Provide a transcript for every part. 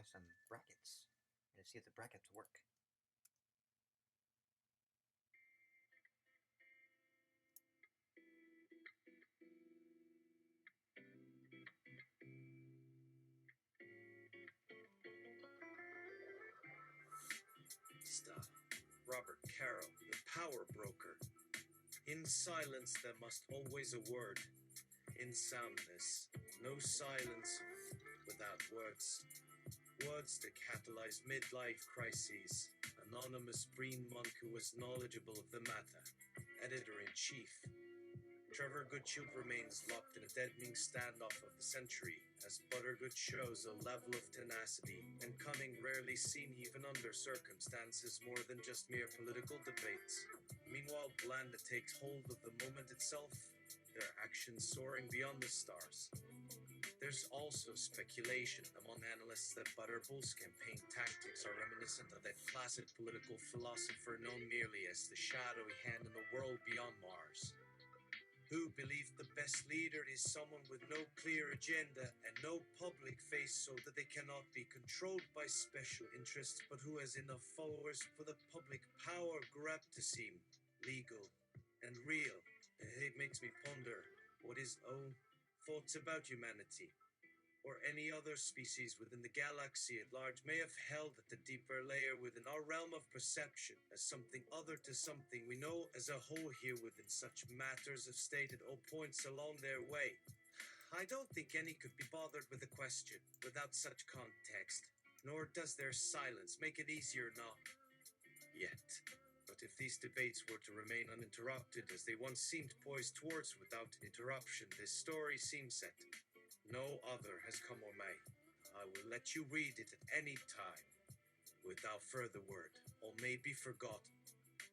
try some brackets and see if the brackets work. Stop. Robert Caro, the power broker. In silence there must always a word. In soundness, no silence without words. Words that catalyze midlife crises. Anonymous Breen monk who was knowledgeable of the matter. Editor-in-chief. Trevor Goodchild remains locked in a deadening standoff of the century, as Buttergood shows a level of tenacity and cunning rarely seen even under circumstances more than just mere political debates. Meanwhile, Blanda takes hold of the moment itself, their actions soaring beyond the stars. There's also speculation among analysts that Butterbull's campaign tactics are reminiscent of that classic political philosopher known merely as the shadowy hand in the world beyond Mars, who believed the best leader is someone with no clear agenda and no public face so that they cannot be controlled by special interests, but who has enough followers for the public power grab to seem legal and real. It makes me ponder what his own thoughts about humanity or any other species within the galaxy at large may have held at the deeper layer within our realm of perception as something other to something we know as a whole here within such matters of state at all points along their way. I don't think any could be bothered with the question without such context, nor does their silence make it easier not yet. But if these debates were to remain uninterrupted as they once seemed poised towards without interruption, this story seems set. No other has come or may. I will let you read it at any time, without further word. All may be forgotten,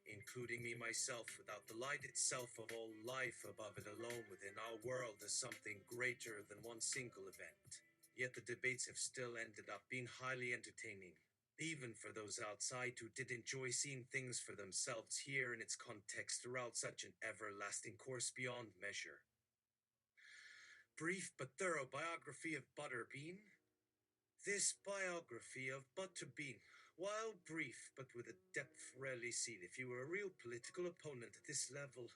including me myself, without the light itself of all life above it alone within our world as something greater than one single event. Yet the debates have still ended up being highly entertaining, even for those outside who did enjoy seeing things for themselves here in its context throughout such an everlasting course beyond measure. Brief but thorough biography of Butterbean. This biography of Butterbean, while brief but with a depth rarely seen if you were a real political opponent at this level,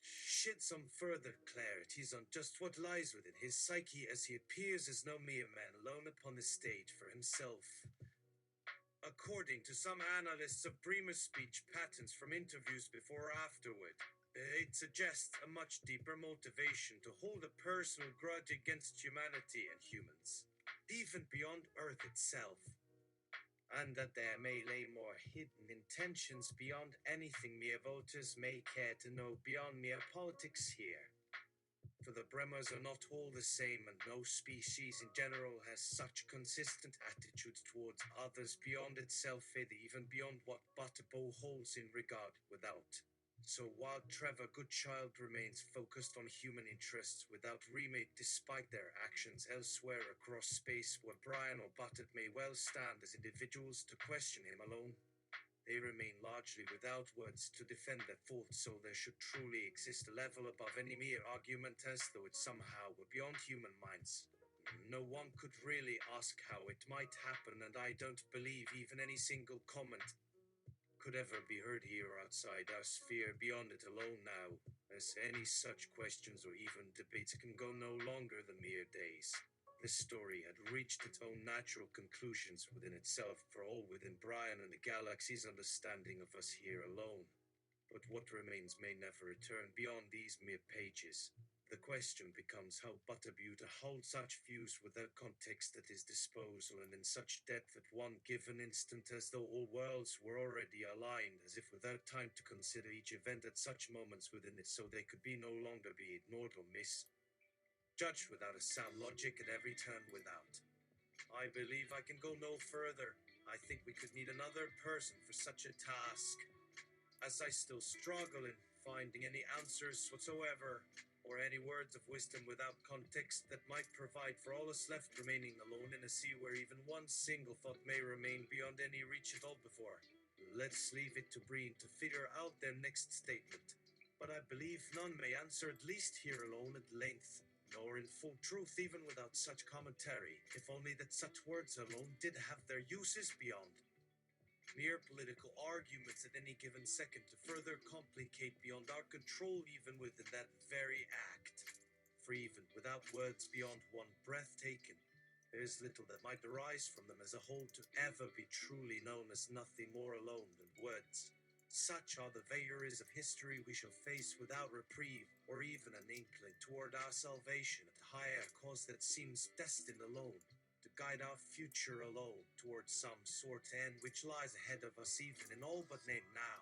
shed some further clarities on just what lies within his psyche as he appears as no mere man alone upon the stage for himself. According to some analysts of Bremer's speech patterns from interviews before or afterward, it suggests a much deeper motivation to hold a personal grudge against humanity and humans, even beyond Earth itself, and that there may lay more hidden intentions beyond anything mere voters may care to know beyond mere politics here. For the Bremers are not all the same, and no species in general has such consistent attitudes towards others beyond itself, even beyond what Butterbow holds in regard without. So while Trevor Goodchild remains focused on human interests without remake despite their actions elsewhere across space where Brian or Buttert may well stand as individuals to question him alone, they remain largely without words to defend their thoughts, so there should truly exist a level above any mere argument as though it somehow were beyond human minds. No one could really ask how it might happen, and I don't believe even any single comment could ever be heard here outside our sphere beyond it alone now, as any such questions or even debates can go no longer than mere days. This story had reached its own natural conclusions within itself, for all within Brian and the galaxy's understanding of us here alone. But what remains may never return beyond these mere pages. The question becomes how Butterbean to hold such views without context at his disposal and in such depth at one given instant, as though all worlds were already aligned, as if without time to consider each event at such moments within it, so they could be no longer be ignored or misjudged without a sound logic at every turn without. I believe I can go no further. I think we could need another person for such a task, as I still struggle in finding any answers whatsoever, or any words of wisdom without context that might provide for all us left remaining alone in a sea where even one single thought may remain beyond any reach at all before. Let's leave it to Breen to figure out their next statement, but I believe none may answer, at least here alone at length. nor in full truth even without such commentary, if only that such words alone did have their uses beyond mere political arguments at any given second to further complicate beyond our control even within that very act. For even without words beyond one breath taken, there is little that might arise from them as a whole to ever be truly known as nothing more alone than words. Such are the vagaries of history we shall face without reprieve, or even an inkling toward our salvation at the higher cause that seems destined alone to guide our future alone towards some sort end which lies ahead of us even in all but name now.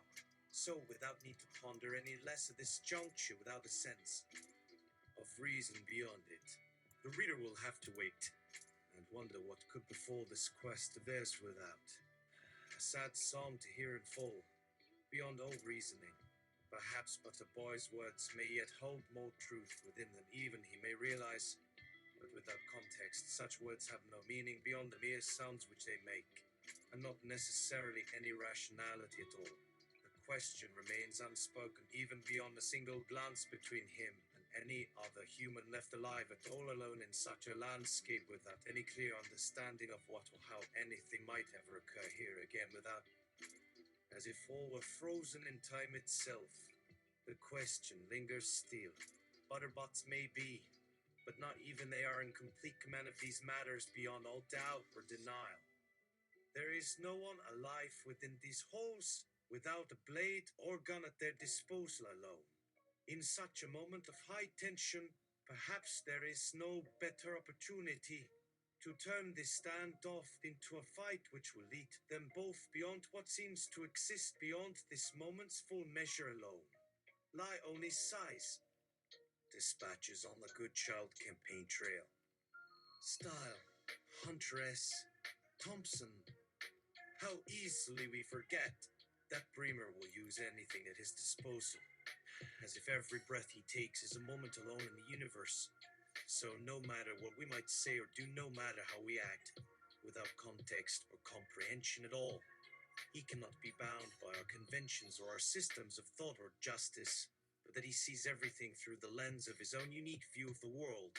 So without need to ponder any less at this juncture without a sense of reason beyond it, the reader will have to wait and wonder what could befall this quest of theirs without. A sad psalm to hear in full, beyond all reasoning. Perhaps but a boy's words may yet hold more truth within them, even he may realize. But without context, such words have no meaning beyond the mere sounds which they make, and not necessarily any rationality at all. The question remains unspoken, even beyond a single glance between him and any other human left alive at all alone in such a landscape without any clear understanding of what or how anything might ever occur here again without, as if all were frozen in time itself. The question lingers still. Butterbots may be, but not even they are in complete command of these matters beyond all doubt or denial. There is no one alive within these halls without a blade or gun at their disposal alone. In such a moment of high tension, perhaps there is no better opportunity to turn this standoff into a fight which will lead them both beyond what seems to exist beyond this moment's full measure alone. Lie only sighs, dispatches on the Good Child campaign trail. Style, Huntress, Thompson. How easily we forget that Bremer will use anything at his disposal, as if every breath he takes is a moment alone in the universe. So no matter what we might say or do, no matter how we act, without context or comprehension at all, he cannot be bound by our conventions or our systems of thought or justice, but that he sees everything through the lens of his own unique view of the world.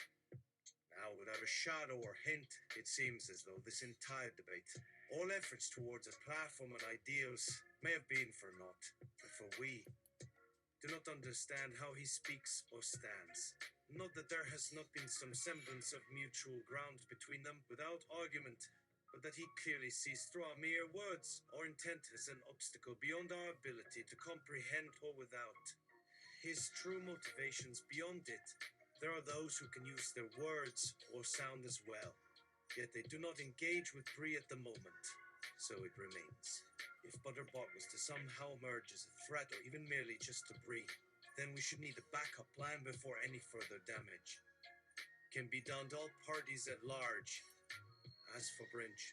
Now, without a shadow or hint, it seems as though this entire debate, all efforts towards a platform and ideals, may have been for naught, for we do not understand how he speaks or stands. Not that there has not been some semblance of mutual ground between them without argument, but that he clearly sees through our mere words or intent as an obstacle beyond our ability to comprehend or without his true motivations beyond it. There are those who can use their words or sound as well, yet they do not engage with Bree at the moment. So it remains. If Butterbot was to somehow emerge as a threat or even merely just a Bree, then we should need a backup plan before any further damage can be done to all parties at large. As for Brinch,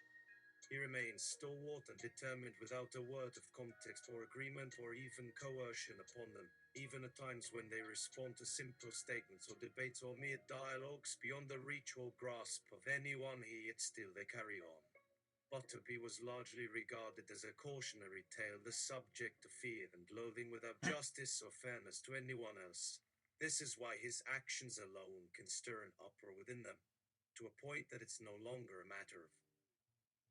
he remains stalwart and determined without a word of context or agreement or even coercion upon them, even at times when they respond to simple statements or debates or mere dialogues beyond the reach or grasp of anyone, yet still they carry on. Butterbean was largely regarded as a cautionary tale, the subject of fear and loathing without justice or fairness to anyone else. This is why his actions alone can stir an uproar within them, to a point that it's no longer a matter of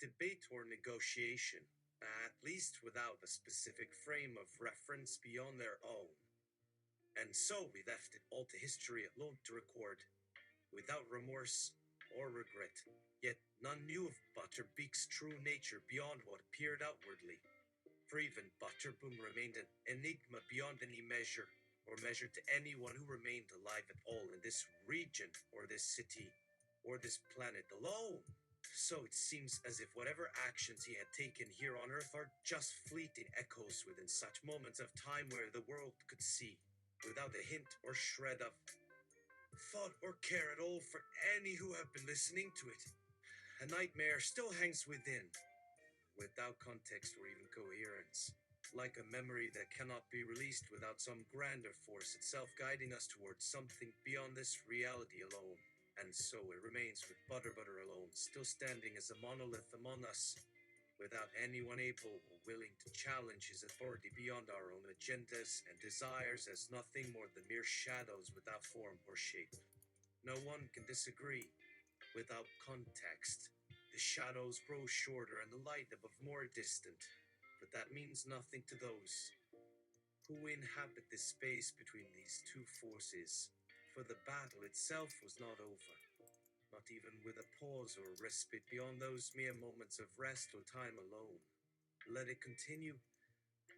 debate or negotiation, at least without a specific frame of reference beyond their own. And so we left it all to history alone to record, without remorse or regret. Yet none knew of Butterbeak's true nature beyond what appeared outwardly. For even Butterboom remained an enigma beyond any measure, or measure to anyone who remained alive at all in this region, or this city, or this planet alone. So it seems as if whatever actions he had taken here on Earth are just fleeting echoes within such moments of time where the world could see, without a hint or shred of thought or care at all for any who have been listening to it. A nightmare still hangs within, without context or even coherence, like a memory that cannot be released without some grander force itself guiding us towards something beyond this reality alone. And so it remains with Butter alone, still standing as a monolith among us, without anyone able or willing to challenge his authority beyond our own agendas and desires as nothing more than mere shadows without form or shape. No one can disagree. Without context, the shadows grow shorter and the light above more distant. But that means nothing to those who inhabit the space between these two forces. For the battle itself was not over, not even with a pause or respite beyond those mere moments of rest or time alone. Let it continue,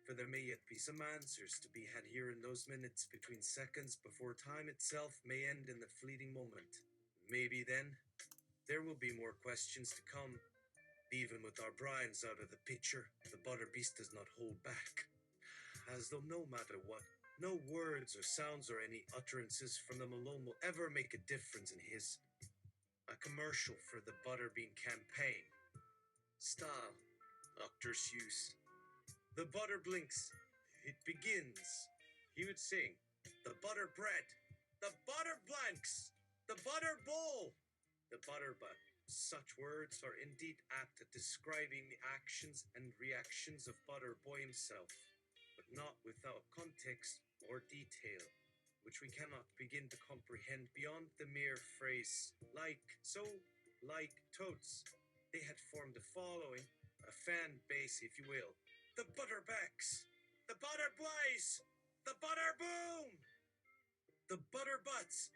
for there may yet be some answers to be had here in those minutes between seconds before time itself may end in the fleeting moment. Maybe then, there will be more questions to come. Even with our brines out of the picture, the butter beast does not hold back. As though no matter what, no words or sounds or any utterances from them alone will ever make a difference in his. A commercial for the Butterbean campaign. Style, Doctor's use. The butter blinks. It begins. He would sing, the butter bread, the butter blanks, the butter bowl, the butter butt. Such words are indeed apt at describing the actions and reactions of Butterboy himself, but not without context or detail, which we cannot begin to comprehend beyond the mere phrase, like, so, like, totes. They had formed a following, a fan base, if you will. The Butterbacks, the Butterblaze, the Butterboom, the Butterbutts,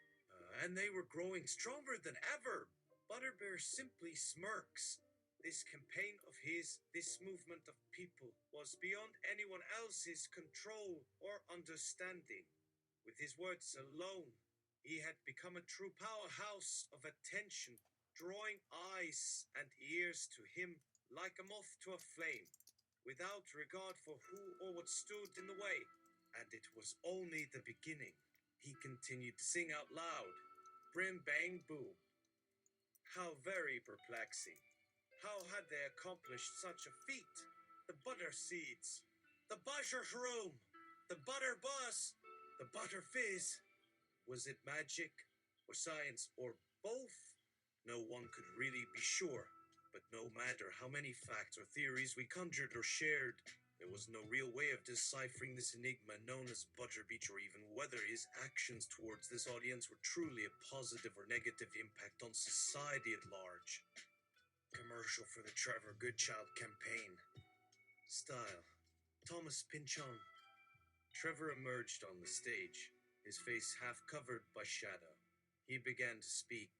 and they were growing stronger than ever. Butterbear simply smirks. This campaign of his, this movement of people, was beyond anyone else's control or understanding. With his words alone, he had become a true powerhouse of attention, drawing eyes and ears to him like a moth to a flame, without regard for who or what stood in the way. And it was only the beginning. He continued to sing out loud, Brim bang boom. How very perplexing. How had they accomplished such a feat? The butter seeds, the butter shroom, the butter buzz, the butter fizz. Was it magic, or science, or both? No one could really be sure, but no matter how many facts or theories we conjured or shared, there was no real way of deciphering this enigma known as Butterbeach, or even whether his actions towards this audience were truly a positive or negative impact on society at large. Commercial for the Trevor Goodchild campaign. Style, Thomas Pynchon. Trevor emerged on the stage, his face half covered by shadow. He began to speak.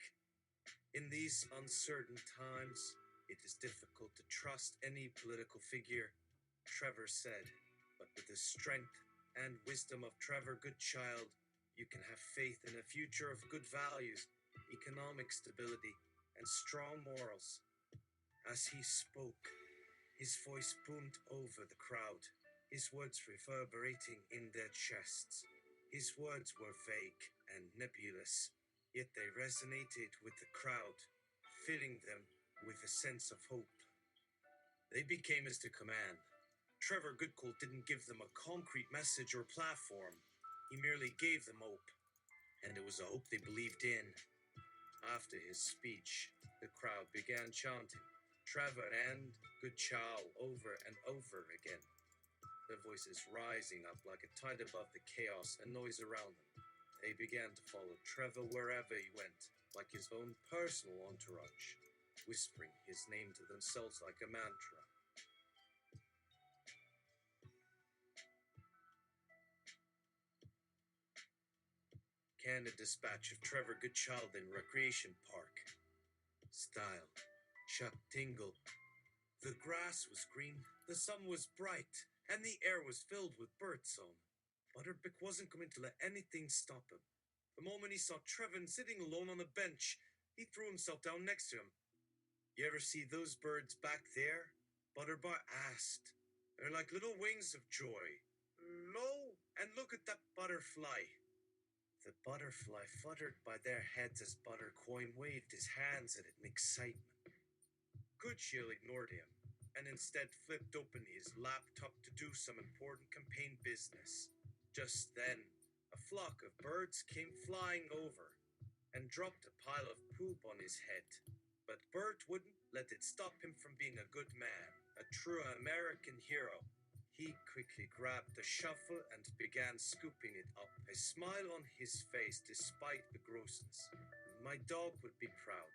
In these uncertain times, it is difficult to trust any political figure, Trevor said, but with the strength and wisdom of Trevor Goodchild, you can have faith in a future of good values, economic stability, and strong morals. As he spoke, his voice boomed over the crowd, his words reverberating in their chests. His words were vague and nebulous, yet they resonated with the crowd, filling them with a sense of hope. They became his to command. Trevor Goodcold didn't give them a concrete message or platform. He merely gave them hope, and it was a hope they believed in. After his speech, the crowd began chanting Trevor and Goodchild over and over again, their voices rising up like a tide above the chaos and noise around them. They began to follow Trevor wherever he went, like his own personal entourage, whispering his name to themselves like a mantra. Candid dispatch of Trevor Goodchild in Recreation Park. Style, Chuck Tingle. The grass was green, the sun was bright, and the air was filled with birdsong. Butterbean wasn't going to let anything stop him. The moment he saw Trevor sitting alone on the bench, he threw himself down next to him. You ever see those birds back there? Butterbean asked. They're like little wings of joy. Lo, and look at that butterfly. The butterfly fluttered by their heads as Buttercoin waved his hands at it in excitement. Goodchild ignored him, and instead flipped open his laptop to do some important campaign business. Just then, a flock of birds came flying over and dropped a pile of poop on his head. But Bert wouldn't let it stop him from being a good man, a true American hero. He quickly grabbed the shovel and began scooping it up, a smile on his face despite the grossness. My dog would be proud,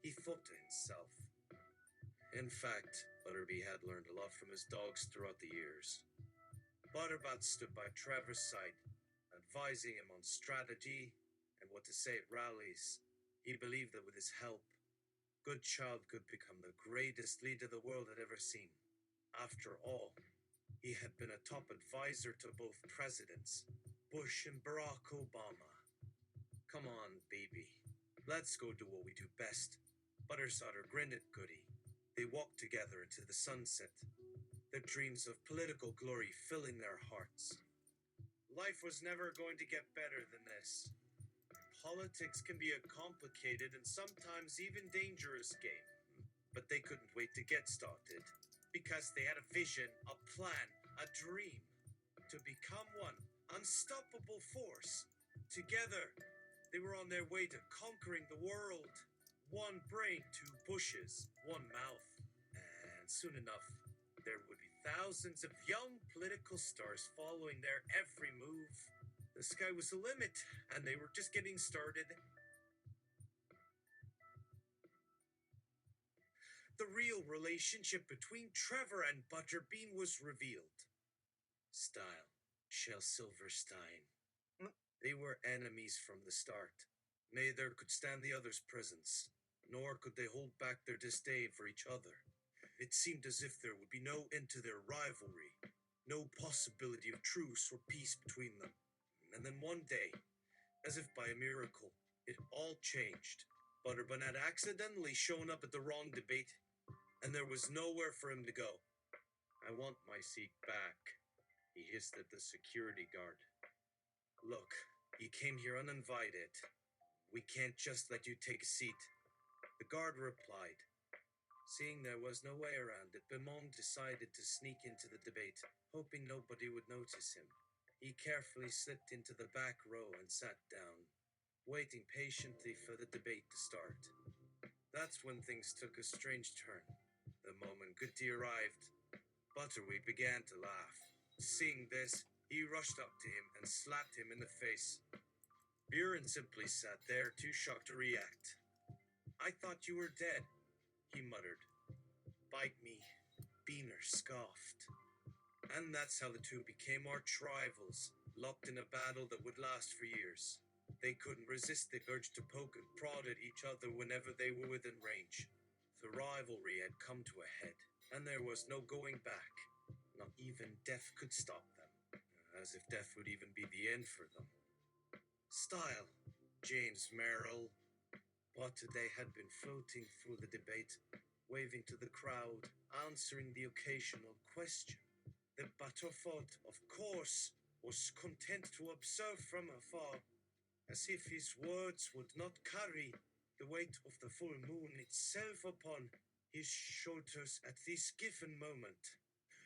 he thought to himself. In fact, Butterby had learned a lot from his dogs throughout the years. Butterbat stood by Trevor's side, advising him on strategy and what to say at rallies. He believed that with his help, Goodchild could become the greatest leader the world had ever seen. After all, he had been a top advisor to both presidents, Bush and Barack Obama. Come on, baby. Let's go do what we do best. Buttersauter grinned at Goody. They walked together into the sunset, their dreams of political glory filling their hearts. Life was never going to get better than this. Politics can be a complicated and sometimes even dangerous game, but they couldn't wait to get started because they had a vision, a plan, a dream to become one unstoppable force. Together, they were on their way to conquering the world. One brain, two bushes, one mouth. And soon enough, there would be thousands of young political stars following their every move. The sky was the limit, and they were just getting started. The real relationship between Trevor and Butterbean was revealed. Style, Shel Silverstein. They were enemies from the start. Neither could stand the other's presence, nor could they hold back their disdain for each other. It seemed as if there would be no end to their rivalry, no possibility of truce or peace between them. And then one day, as if by a miracle, it all changed. Butterbean had accidentally shown up at the wrong debate, and there was nowhere for him to go. I want my seat back, he hissed at the security guard. Look, you came here uninvited. We can't just let you take a seat. The guard replied. Seeing there was no way around it, Beaumont decided to sneak into the debate, hoping nobody would notice him. He carefully slipped into the back row and sat down, waiting patiently for the debate to start. That's when things took a strange turn. The moment Goody arrived, Butterby began to laugh. Seeing this, he rushed up to him and slapped him in the face. Buren simply sat there, too shocked to react. I thought you were dead, he muttered. Bite me, Beaner scoffed. And that's how the two became arch rivals, locked in a battle that would last for years. They couldn't resist the urge to poke and prod at each other whenever they were within range. The rivalry had come to a head, and there was no going back. Not even death could stop them, as if death would even be the end for them. Style, James Merrill. But they had been floating through the debate, waving to the crowd, answering the occasional question. The Butterford, of course, was content to observe from afar, as if his words would not carry the weight of the full moon itself upon his shoulders at this given moment.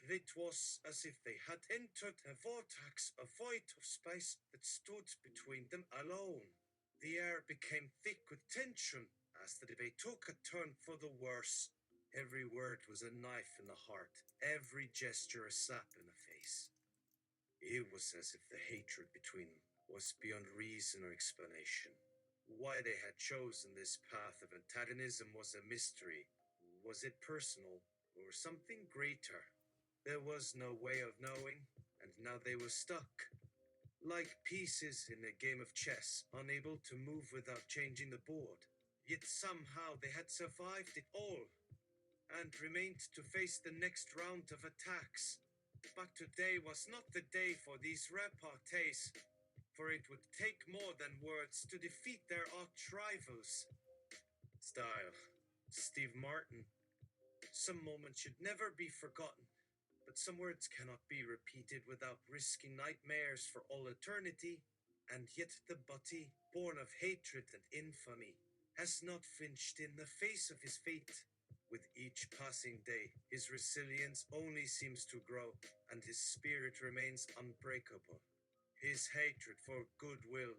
It was as if they had entered a vortex, a void of space that stood between them alone. The air became thick with tension as the debate took a turn for the worse. Every word was a knife in the heart, every gesture a slap in the face. It was as if the hatred between them was beyond reason or explanation. Why they had chosen this path of antagonism was a mystery. Was it personal or something greater? There was no way of knowing, and now they were stuck. Like pieces in a game of chess, unable to move without changing the board. Yet somehow they had survived it all, and remained to face the next round of attacks. But today was not the day for these repartees, for it would take more than words to defeat their arch-rivals. Style, Steve Martin. Some moments should never be forgotten, but some words cannot be repeated without risking nightmares for all eternity. And yet the Butty, born of hatred and infamy, has not flinched in the face of his fate. With each passing day, his resilience only seems to grow, and his spirit remains unbreakable. His hatred for goodwill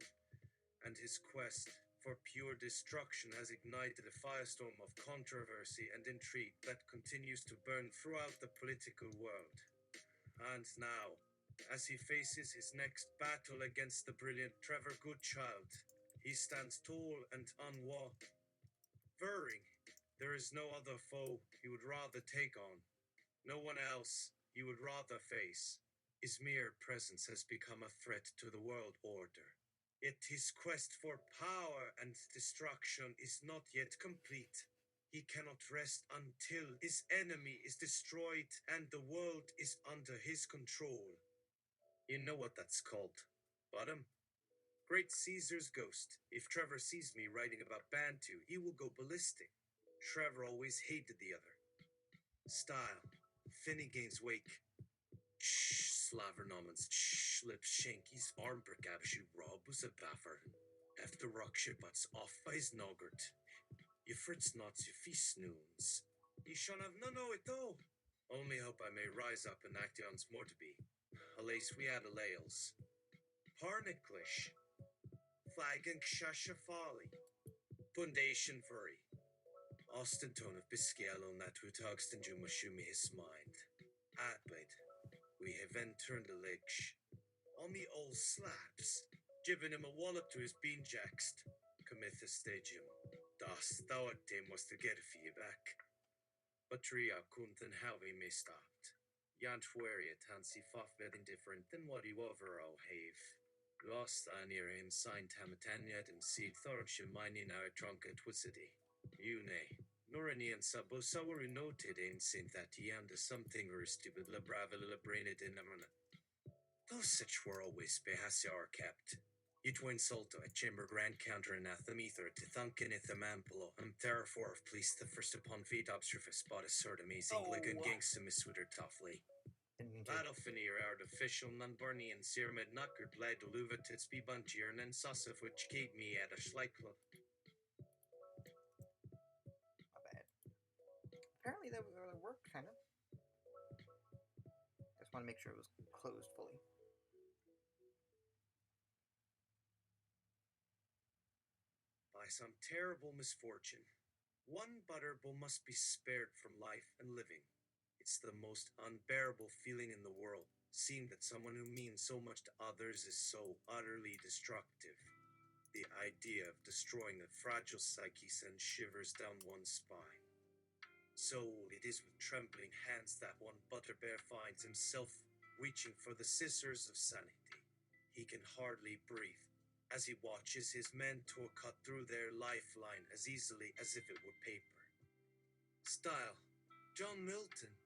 and his quest for pure destruction has ignited a firestorm of controversy and intrigue that continues to burn throughout the political world. And now, as he faces his next battle against the brilliant Trevor Goodchild, he stands tall and unwavering. There is no other foe he would rather take on, no one else he would rather face. His mere presence has become a threat to the world order. Yet his quest for power and destruction is not yet complete. He cannot rest until his enemy is destroyed and the world is under his control. You know what that's called, Bottom? Great Caesar's ghost. If Trevor sees me writing about Bantu, he will go ballistic. Trevor always hated the other. Style. Finnegan's Wake. Slavernomens. Slip Shanky's Armbrigabshu Rob was a baffer. Efter rockshipats off by his noggert. You fritz not your feast snoons. You shall have none o' it though. Only hope I may rise up and act on's more to be. Alace we had a lails. Parniclish. Flagan Kshasha Folly. Foundation Furry. Austin tone of Biscale on that with Hogston Jumashumi his mind. Atbid. We have entered the lich. On the old slaps. Giving him a wallop to his bean jackst. Cometh a stadium. Das thou at him was to get a fee back. But Ria kunten how he may stopped. Yant wary at Hansi Foff indifferent than what he overall have. Lost on near him signed Tamatanyat and seed Thorsham mining our trunk at Wissity. You nay. Norani and Sabo Sawaru noted in Saint that he under something or stupid la brava la brained in amana. Those such were always behasiar kept. You twin solto at chamber grand counter anathemether to thunkin ithamampulo, therefore of police the first upon feet obstrufus spot a sort amazing gligan gangsta miswitter toughly. Battlefineer artificial non-Barney and Sirmid Nucker bled luva tits be bunchier and then sauce of which keep me at a schleich club. Not bad. Apparently that worked, kind of. Just want to make sure it was closed fully. By some terrible misfortune, one Butterbull must be spared from life and living. It's the most unbearable feeling in the world, seeing that someone who means so much to others is so utterly destructive. The idea of destroying a fragile psyche sends shivers down one's spine. So it is with trembling hands that one Butterbear finds himself reaching for the scissors of sanity. He can hardly breathe as he watches his mentor cut through their lifeline as easily as if it were paper. Style, John Milton.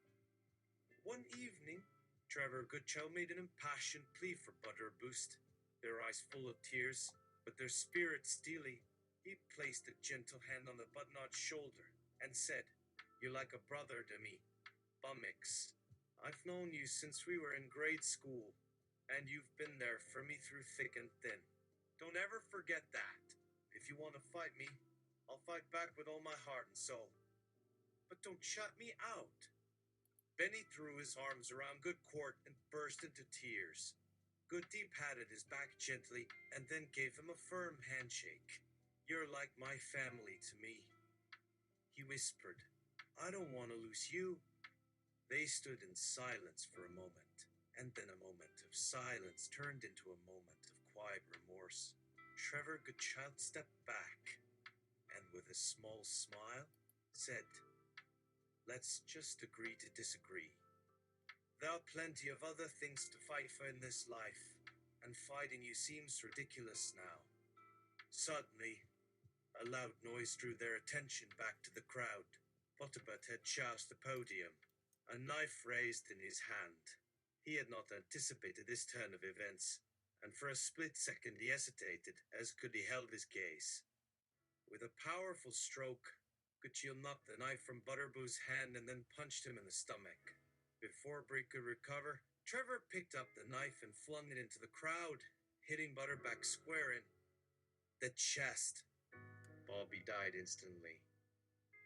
One evening, Trevor Goodchild made an impassioned plea for Butterboost. Their eyes full of tears, but their spirits steely. He placed a gentle hand on the Butnot's shoulder and said, "You're like a brother to me, Bummix. I've known you since we were in grade school, and you've been there for me through thick and thin. Don't ever forget that. If you want to fight me, I'll fight back with all my heart and soul. But don't shut me out." Benny threw his arms around Goodcourt and burst into tears. Goody patted his back gently and then gave him a firm handshake. "You're like my family to me," he whispered. "I don't want to lose you." They stood in silence for a moment, and then a moment of silence turned into a moment of quiet remorse. Trevor Goodchild stepped back, and with a small smile, said, "Let's just agree to disagree. There are plenty of other things to fight for in this life, and fighting you seems ridiculous now." Suddenly, a loud noise drew their attention back to the crowd. Butterbut had charged the podium, a knife raised in his hand. He had not anticipated this turn of events, and for a split second he hesitated as Goody held his gaze. With a powerful stroke, Goodchild knocked the knife from Butterboo's hand and then punched him in the stomach. Before Breen could recover, Trevor picked up the knife and flung it into the crowd, hitting Butterback square in the chest. Bobby died instantly.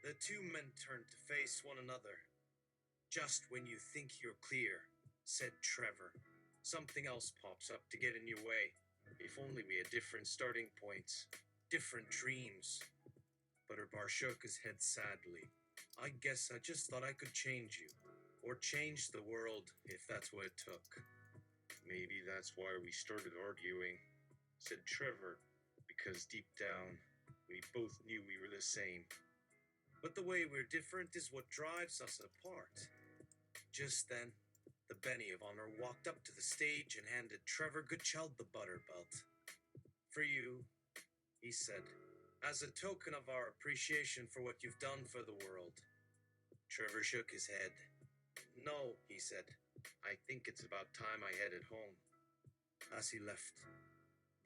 The two men turned to face one another. "Just when you think you're clear," said Trevor, "something else pops up to get in your way. If only we had different starting points, different dreams." Butterbar shook his head sadly. "I guess I just thought I could change you." or change the world if that's what it took. Maybe that's why we started arguing, said Trevor, because deep down, we both knew we were the same. But the way we're different is what drives us apart. Just then, the Benny of Honor walked up to the stage and handed Trevor Goodchild the butter belt. For you, he said, as a token of our appreciation for what you've done for the world. Trevor shook his head. No, he said. I think it's about time I headed home. As he left,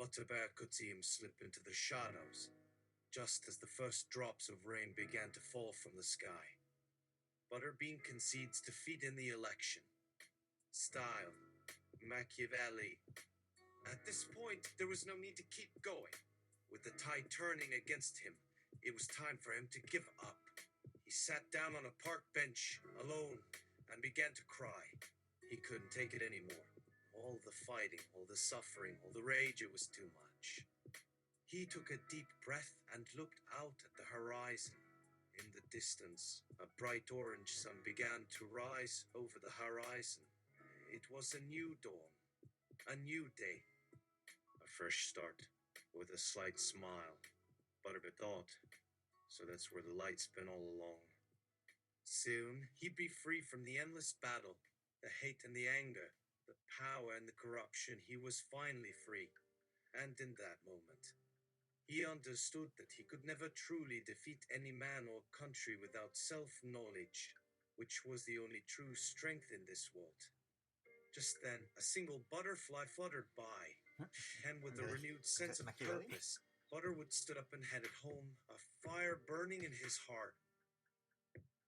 Butterbean could see him slip into the shadows, just as the first drops of rain began to fall from the sky. Butterbean concedes defeat in the election. Style. Machiavelli. At this point, there was no need to keep going. With the tide turning against him, it was time for him to give up. He sat down on a park bench, alone, and began to cry. He couldn't take it anymore. All the fighting, all the suffering, all the rage, it was too much. He took a deep breath and looked out at the horizon. In the distance, a bright orange sun began to rise over the horizon. It was a new dawn, a new day, a fresh start, with a slight smile. Butterbean thought, so that's where the light's been all along. Soon, he'd be free from the endless battle, the hate and the anger, the power and the corruption. He was finally free. And in that moment, he understood that he could never truly defeat any man or country without self-knowledge, which was the only true strength in this world. Just then, a single butterfly fluttered by, and with a renewed sense of purpose, Butterwood stood up and headed home, a fire burning in his heart.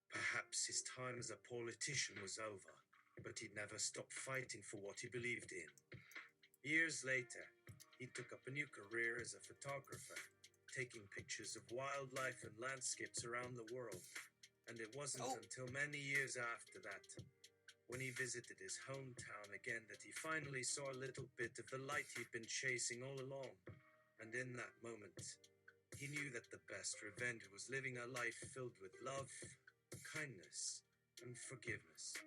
Perhaps his time as a politician was over, but he'd never stopped fighting for what he believed in. Years later, he took up a new career as a photographer, taking pictures of wildlife and landscapes around the world. And it wasn't until many years after that, when he visited his hometown again, that he finally saw a little bit of the light he'd been chasing all along. And in that moment, he knew that the best revenge was living a life filled with love, kindness, and forgiveness.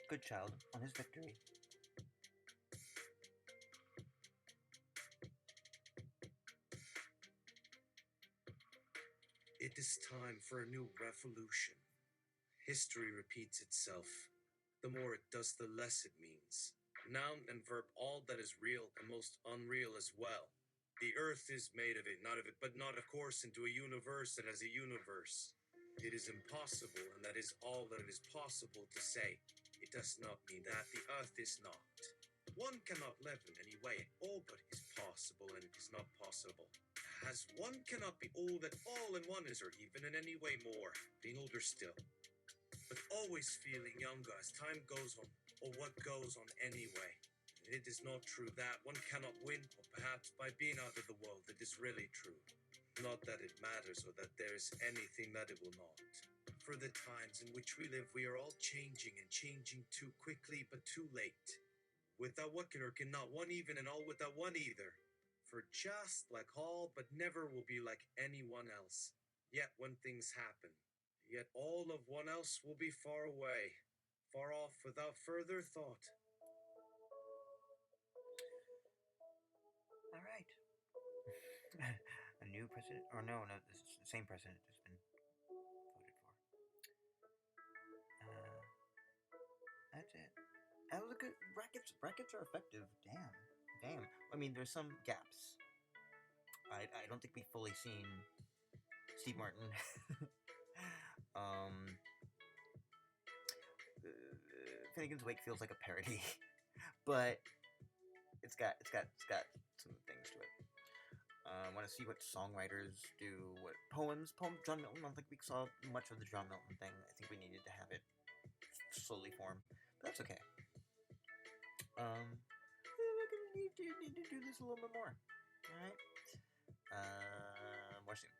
Goodchild on his victory. It is time for a new revolution. History repeats itself. The more it does, the less it means. Noun and verb, all that is real and most unreal as well. The earth is made of it, not of it, but not, of course, into a universe that has a universe. It is impossible, and that is all that it is possible to say. It does not mean that the earth is not. One cannot live in any way. All but is possible, and it is not possible. As one cannot be all that all in one is, or even in any way more, being older still. But always feeling younger as time goes on, or what goes on anyway. It is not true that one cannot win, or perhaps by being out of the world, it is really true. Not that it matters, or that there is anything that it will not. For the times in which we live, we are all changing, and changing too quickly, but too late. Without what can or cannot one even, and all without one either. For just like all, but never will be like anyone else. Yet when things happen, yet all of one else will be far away, far off without further thought. All right. A new president, or no, this is the same president has been voted for. That's it. That was a good brackets. Brackets are effective. Damn. I mean, there's some gaps. I don't think we've fully seen Steve Martin. Finnegan's Wake feels like a parody, but it's got some things to it. I want to see what songwriters do, what poems. John Milton. I don't think we saw much of the John Milton thing. I think we needed to have it slowly form, but that's okay. We need to do this a little bit more. All right. More soon.